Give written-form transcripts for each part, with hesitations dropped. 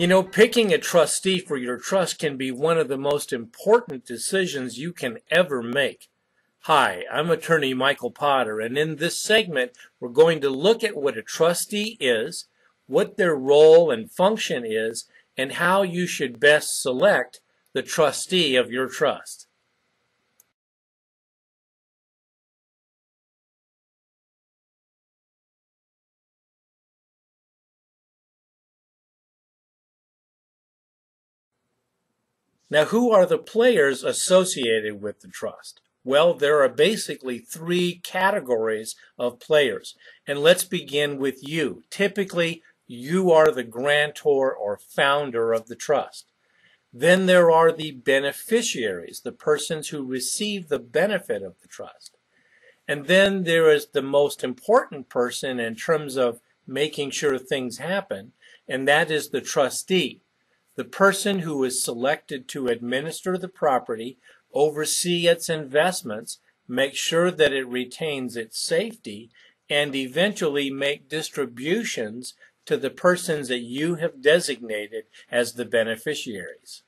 Picking a trustee for your trust can be one of the most important decisions you can ever make. Hi, I'm attorney Michael Potter, and in this segment, we're going to look at what a trustee is, what their role and function is, and how you should best select the trustee of your trust. Now, who are the players associated with the trust? Well, there are basically three categories of players. And let's begin with you. Typically, you are the grantor or founder of the trust. Then there are the beneficiaries, the persons who receive the benefit of the trust. And then there is the most important person in terms of making sure things happen, and that is the trustee. The person who is selected to administer the property, oversee its investments, make sure that it retains its safety, and eventually make distributions to the persons that you have designated as the beneficiaries.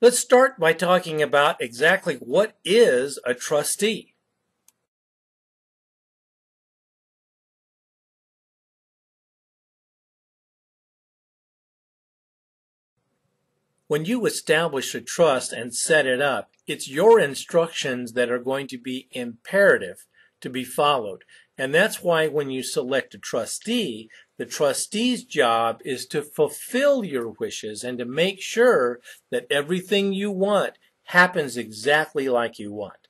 Let's start by talking about exactly what is a trustee. When you establish a trust and set it up, it's your instructions that are going to be imperative to be followed. And that's why when you select a trustee, the trustee's job is to fulfill your wishes and to make sure that everything you want happens exactly like you want.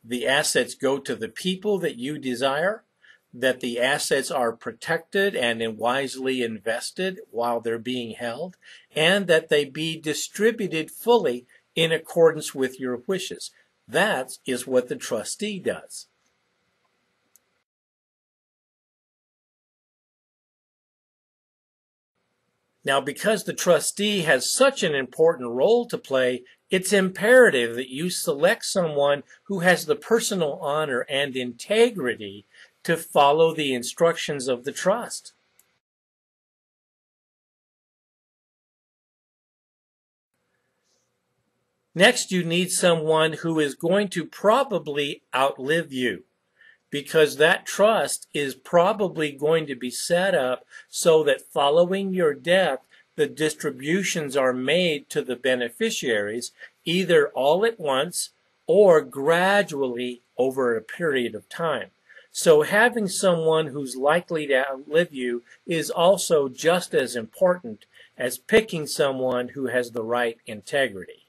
The assets go to the people that you desire, that the assets are protected and wisely invested while they're being held, and that they be distributed fully in accordance with your wishes. That is what the trustee does. Now, because the trustee has such an important role to play, it's imperative that you select someone who has the personal honor and integrity to follow the instructions of the trust. Next, you need someone who is going to probably outlive you, because that trust is probably going to be set up so that following your death, the distributions are made to the beneficiaries either all at once or gradually over a period of time. So having someone who's likely to outlive you is also just as important as picking someone who has the right integrity.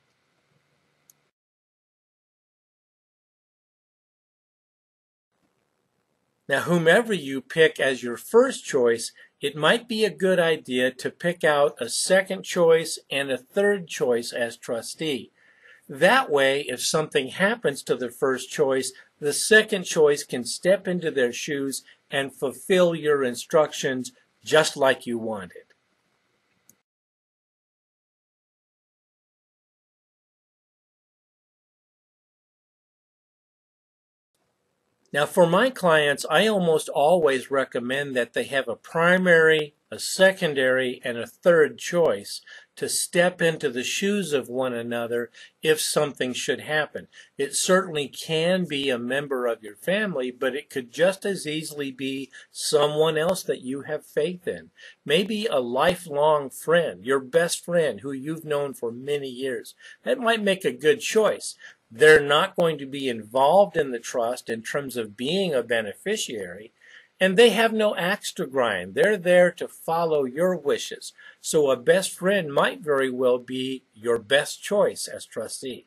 Now, whomever you pick as your first choice, it might be a good idea to pick out a second choice and a third choice as trustee. That way, if something happens to the first choice, the second choice can step into their shoes and fulfill your instructions just like you wanted. Now, for my clients, I almost always recommend that they have a primary, a secondary, and a third choice to step into the shoes of one another if something should happen. It certainly can be a member of your family, but it could just as easily be someone else that you have faith in. Maybe a lifelong friend, your best friend who you've known for many years. That might make a good choice. They're not going to be involved in the trust in terms of being a beneficiary, and they have no axe to grind. They're there to follow your wishes. So a best friend might very well be your best choice as trustee.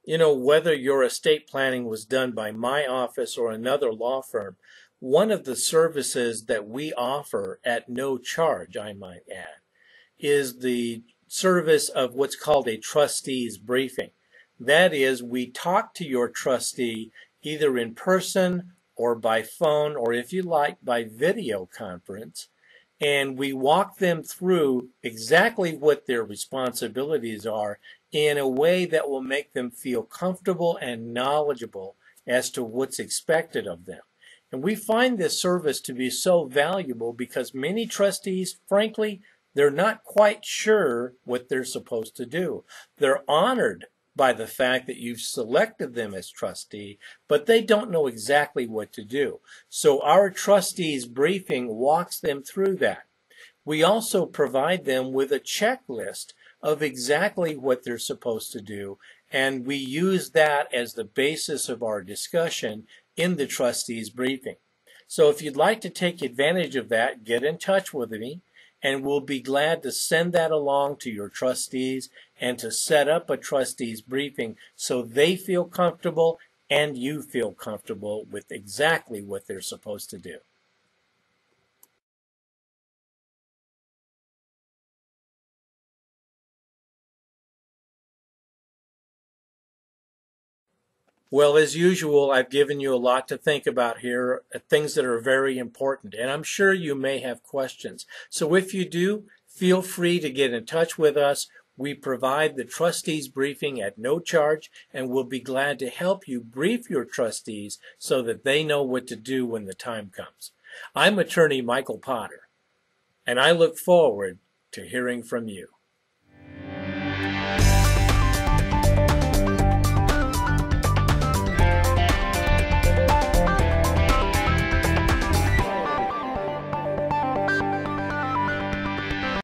Whether your estate planning was done by my office or another law firm, one of the services that we offer at no charge, I might add, is the service of what's called a trustee's briefing. That is, we talk to your trustee either in person or by phone, or if you like, by video conference. and we walk them through exactly what their responsibilities are in a way that will make them feel comfortable and knowledgeable as to what's expected of them. And we find this service to be so valuable because many trustees, frankly, they're not quite sure what they're supposed to do. They're honored by the fact that you've selected them as trustee, but they don't know exactly what to do. So our trustees briefing walks them through that. We also provide them with a checklist of exactly what they're supposed to do, and we use that as the basis of our discussion in the trustees briefing. So if you'd like to take advantage of that, get in touch with me, and we'll be glad to send that along to your trustees and to set up a trustees briefing so they feel comfortable and you feel comfortable with exactly what they're supposed to do. Well, as usual, I've given you a lot to think about here, things that are very important, and I'm sure you may have questions. So if you do, feel free to get in touch with us. We provide the trustees briefing at no charge, and we'll be glad to help you brief your trustees so that they know what to do when the time comes. I'm attorney Michael Potter, and I look forward to hearing from you.